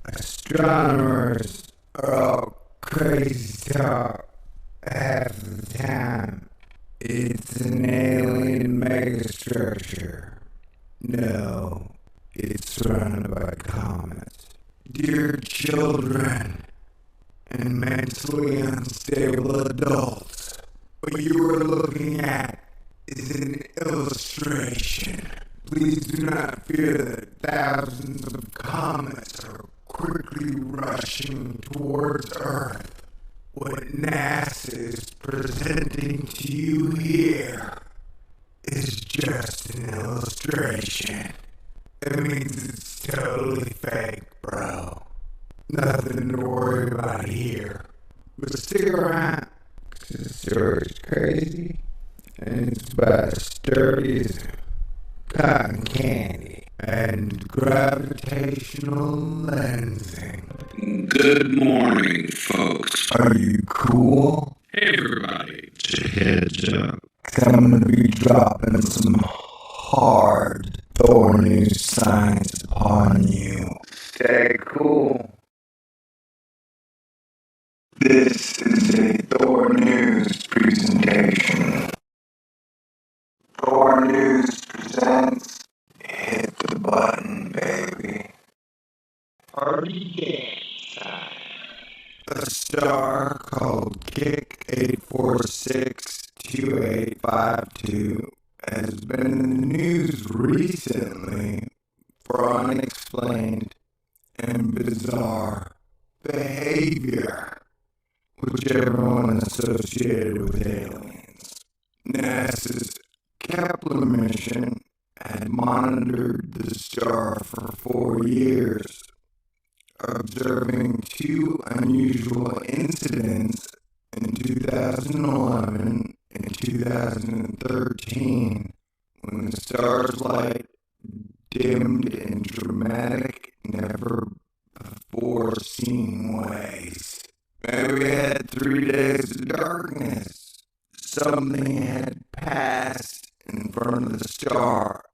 Astronomers are all crazy talk half the time. It's an alien megastructure. No, it's surrounded by comets. Dear children and mentally unstable adults, what you are looking at is an illustration. Please do not fear that thousands of comets are quickly rushing towards Earth. What NASA is presenting to you here is just an illustration. It means it's totally fake, bro. Nothing to worry about here. But stick around, 'cause the story's crazy, and it's about as sturdy as cotton candy and gravitational lensing. Good morning, folks. Are you cool? Hey, everybody. It's a heads up. 'Cause I'm gonna be dropping some hard, thorny science upon you. Stay cool. This is a Thor News presentation. Thor News presents Hit the Button, baby. Party dance time. A star called Kick 8462852 has been in the news recently for unexplained and bizarre behavior, which everyone associated with aliens. NASA's Kepler mission had monitored the star for 4 years, observing two unusual incidents in 2011 and 2013 when the star's light dimmed in dramatic, never-before-seen ways. We had 3 days of darkness. Something had passed in front of the star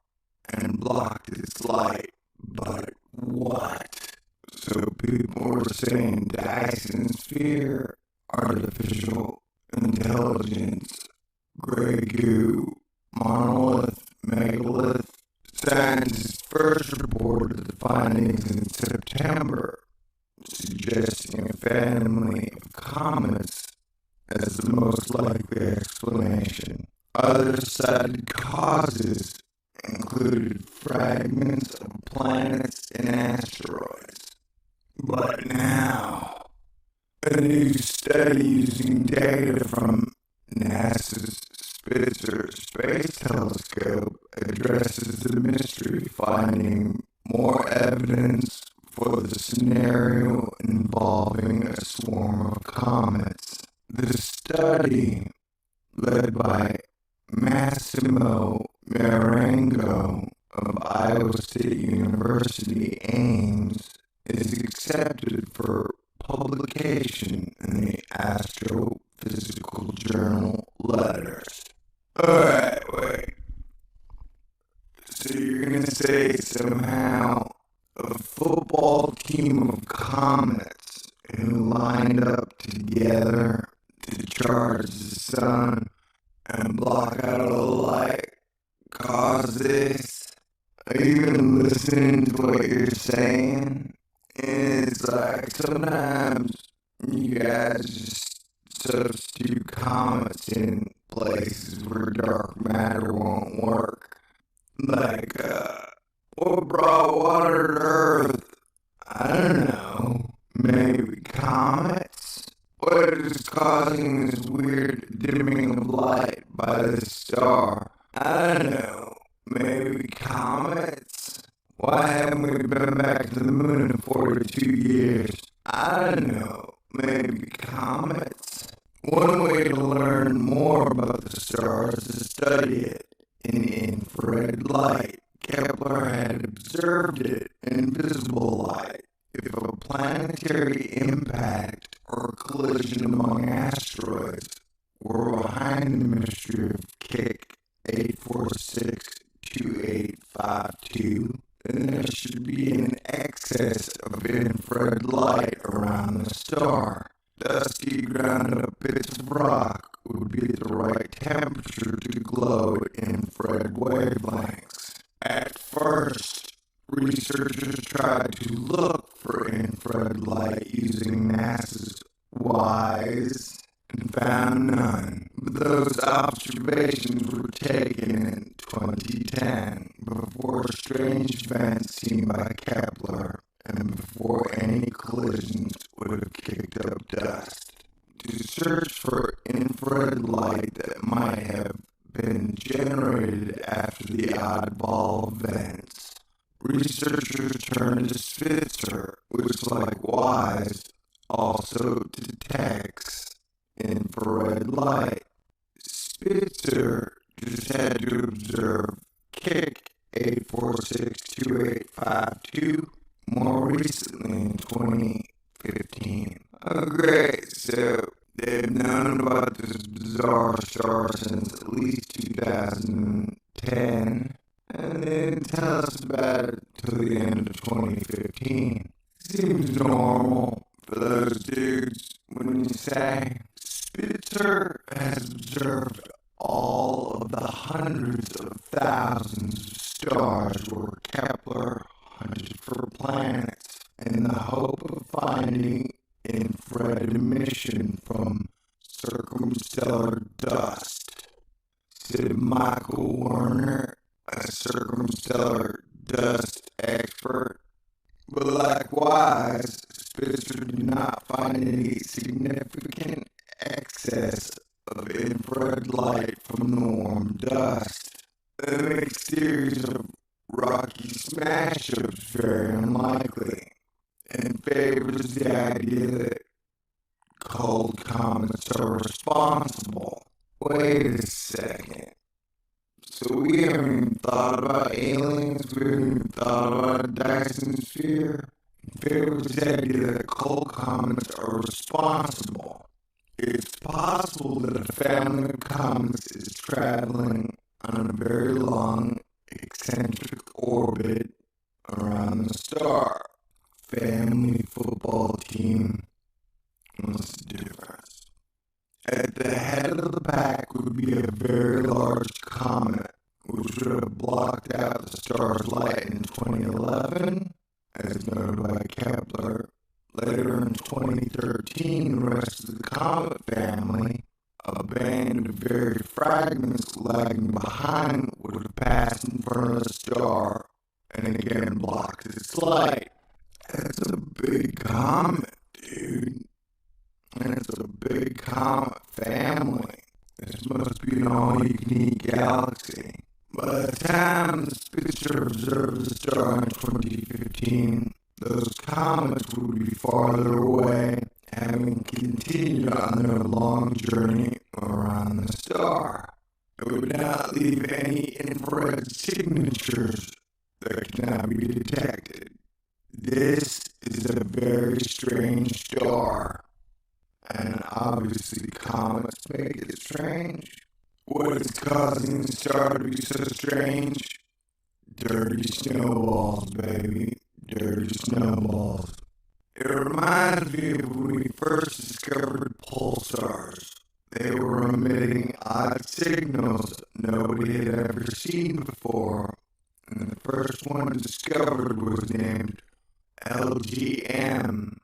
and blocked its light, but what? So people were saying Dyson Sphere, artificial intelligence, gray goo, monolith, megalith. Scientists first reported the findings in September, suggesting a family of comets as the most likely explanation. Other cited causes included fragments of planets and asteroids. But now, a new study using data from NASA's Spitzer Space Telescope addresses the mystery, finding more evidence for the scenario involving a swarm of comets. The study, led by Massimo Marengo of Iowa State University, Ames, is accepted for publication in the Astrophysical Journal Letters. Alright, wait. So you're gonna say somehow a football team of comets who lined up together to charge the sun and block out a light cause this? Are you even listening to what you're saying? It's like sometimes you guys just substitute comets in places where dark matter won't work. Like, what brought water to Earth? I don't know. Maybe comets? What is causing this weird dimming of light by the star? I don't know. Maybe comets? Why haven't we been back to the moon in 42 years? I don't know. Maybe comets? One way to learn more about the stars is to study it in infrared light. Kepler had observed it in visible light. If a planetary impact or collision among asteroids were behind the mystery of Kick 8462852, then there should be an excess of infrared light around the star. Dusty ground-up bits of rock would be at the right temperature to glow at infrared wavelengths. At first, researchers tried to look for infrared light using NASA's WISE and found none. But those observations were taken in 2010, before strange events seen by Kepler and before any collisions would have kicked up dust. To search for infrared light that might have been generated after the oddball events, researchers turned to Spitzer, which, like WISE, also detects infrared light. Spitzer just had to observe Kick 8462852 more recently in 2015. Oh great, so they've known about this bizarre star since at least 2010, and they didn't tell us about it till the end of 2015. Seems normal for those dudes when you say Spitzer has observed all of the hundreds of thousands of stars where Kepler hunted for planets in the hope of finding infrared emission from circumstellar dust, said Michael Werner, a circumstellar dust expert. But likewise, Spitzer did not find any significant excess of infrared light from the warm dust. That makes theories of rocky smash-ups very unlikely, and favors the idea that cold comets are responsible. Wait a second. So we haven't even thought about aliens, we haven't even thought about a Dyson sphere. It favors the idea that cold comets are responsible. It's possible that a family of comets is traveling on a very long, eccentric orbit around the star. Family football team. What's the difference? At the head of the pack would be a very large comet, which would have blocked out the star's light in 2011, as noted by Kepler. Later in 2013, the rest of the comet family, a band of very fragments lagging behind, would have passed in front of the star and again blocked its light. That's a big comet, dude. And it's a big comet family. This must be an all-you-can-eat galaxy. By the time the Spitzer observed the star in 2015, those comets would be farther away, having continued on their long journey around the star. It would not leave any infrared signatures that cannot be detected. This is a very strange star, and obviously comets make it strange. What is causing the star to be so strange? Dirty snowballs, baby. Dirty snowballs. It reminds me of when we first discovered pulsars. They were emitting odd signals nobody had ever seen before, and the first one discovered was named LGM-1,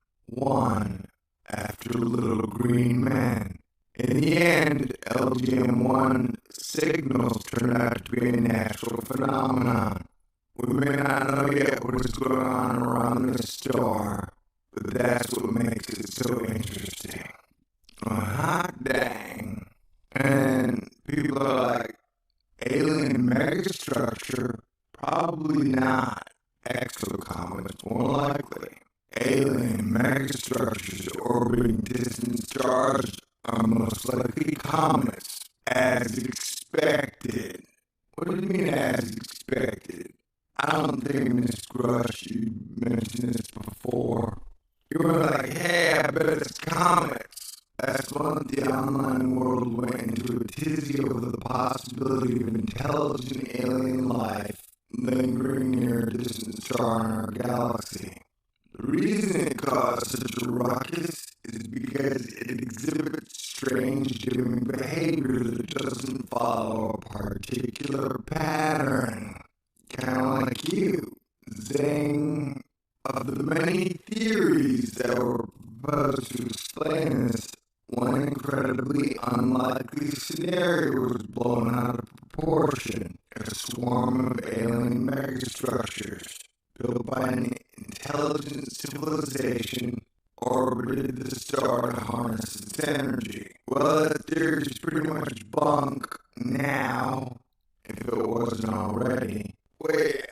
after little green men. In the end, LGM-1 signals turned out to be a natural phenomenon. We may not know yet what is going on around this star, but that's what makes it so interesting. Hot dang. And people are like, alien megastructure? Probably not. Exocomets, more likely. Alien megastructures orbiting distant stars are most likely comets, as expected. What do you mean, as expected? I don't think, Miss Grush, you mentioned this before. You were like, hey, I bet it's comets. Last month, the online world went into a tizzy over the possibility of intelligent alien life lingering near distant stars. reason it caused such a ruckus is because it exhibits strange human behavior that doesn't follow a particular pattern. Kind of like you. Zing. Of the many theories that were proposed to explain this, one incredibly unlikely scenario was blown out of proportion. A swarm of alien megastructures built by an intelligent civilization orbited the star to harness its energy. Well, that theory is pretty much bunk now, if it wasn't already. Wait,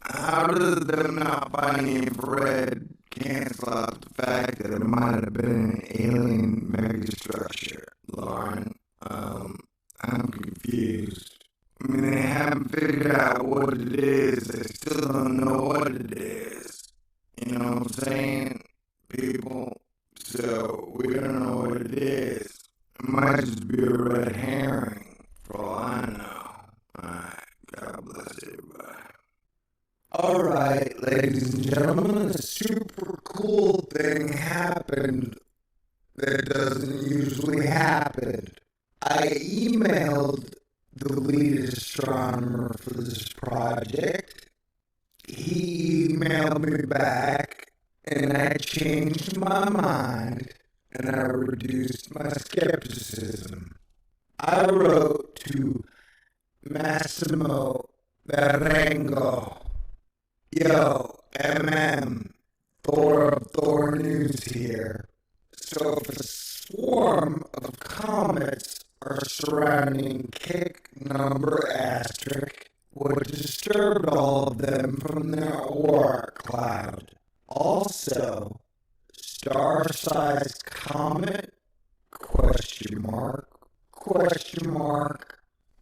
how did them not finding infrared cancel out the fact that it might have been an alien megastructure, Lauren? I'm confused. I mean, they haven't figured out what it is. They still don't know what it is. You know what I'm saying, people? So, we don't know what it is. It might just be a red herring, for all I know. Alright, God bless everybody. Alright, ladies and gentlemen, a super cool thing happened that doesn't usually happen. I emailed the lead astronomer for this project. He emailed me back, and I changed my mind, and I reduced my skepticism. I wrote to Massimo Berengo. Yo, Thor of Thor News here. So if a swarm of comets are surrounding kick number asterisk, would disturb all of them from their Oort cloud. Also, star-sized comet, question mark,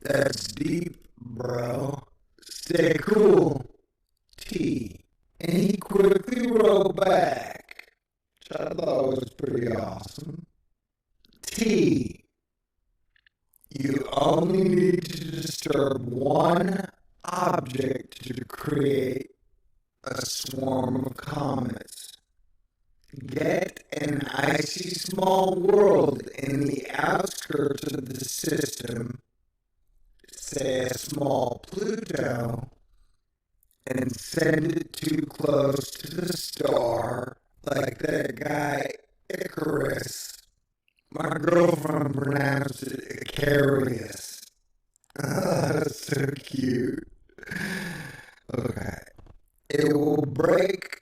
that's deep, bro. Stay cool. T. And he quickly wrote back, which I thought was pretty awesome. T. You only need to disturb one object to create a swarm of comets. Get an icy small world in the outskirts of the system, say a small Pluto, and send it too close to the star, like that guy Icarus. My girlfriend pronounced it Icarus. That's so cute. Okay. It will break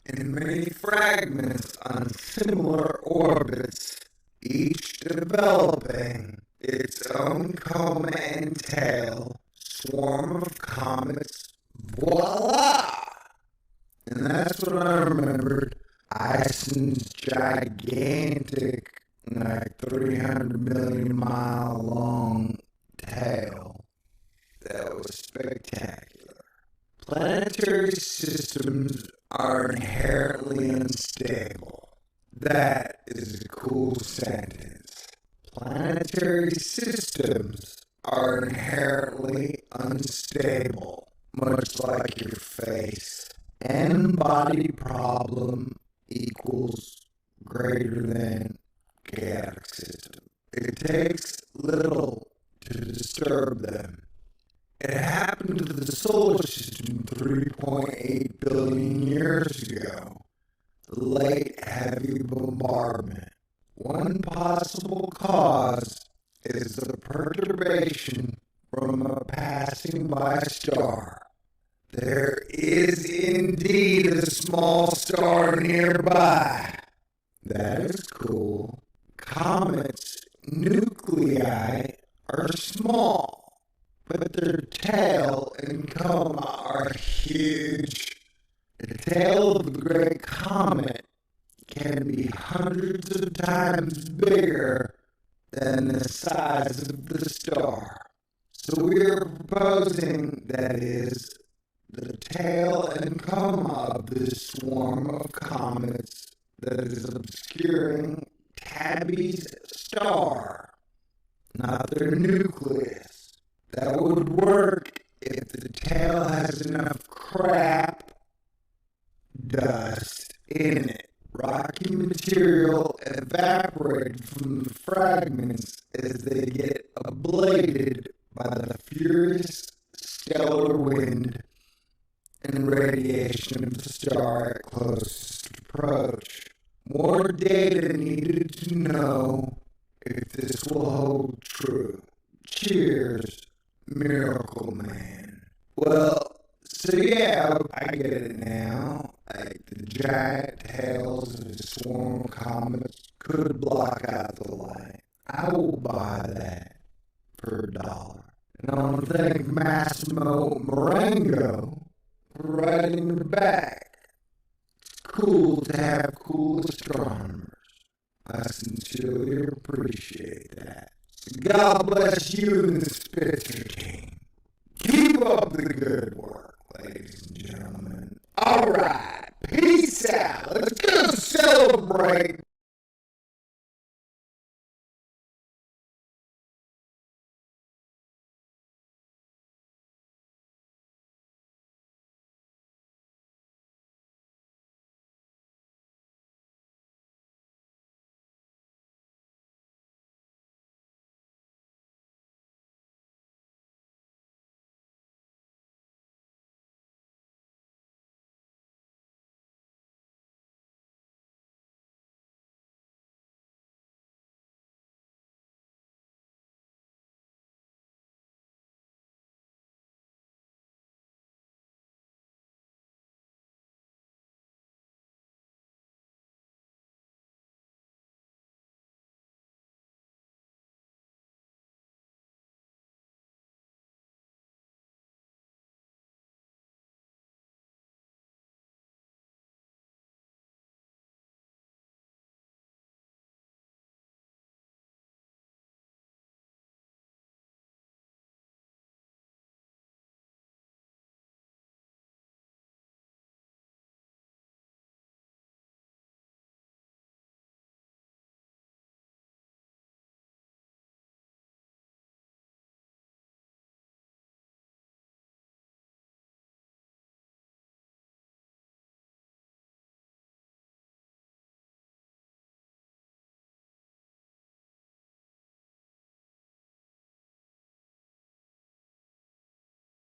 in many fragments on similar orbits, each developing its own coma and tail, swarm of comets. Voila! And that's what I remembered. Ison's gigantic, like 300 million mile long tail. That was spectacular. Planetary systems are inherently unstable. That is a cool sentence. Planetary systems are inherently unstable, much like your face. N-body problem equals greater than chaotic system. It takes little to disturb them. It happened to the solar system 3.8 billion years ago. The late heavy bombardment. One possible cause is the perturbation from a passing by star. There is indeed a small star nearby. That is cool. Comets' nuclei are small, but their tail and coma are huge. The tail of the great comet can be hundreds of times bigger than the size of the star. So we are proposing, that is, the tail and coma of this swarm of comets that is obscuring Tabby's star, not their nucleus. That would work if the tail has enough crap dust in it. Rocky material evaporated from the fragments as they get ablated by the furious stellar wind and radiation of the star at closest approach. More data needed to know if this will hold true. Cheers, Miracle Man. Well, so yeah, I get it now. Like, the giant tails of a swarm of comets could block out the light. I will buy that for $1. And I want to thank Massimo Marengo for writing the back. It's cool to have cool astronomers. I sincerely appreciate that. God bless you and the Spitzer team. Keep up the good work, ladies and gentlemen. All right, peace out. Let's go celebrate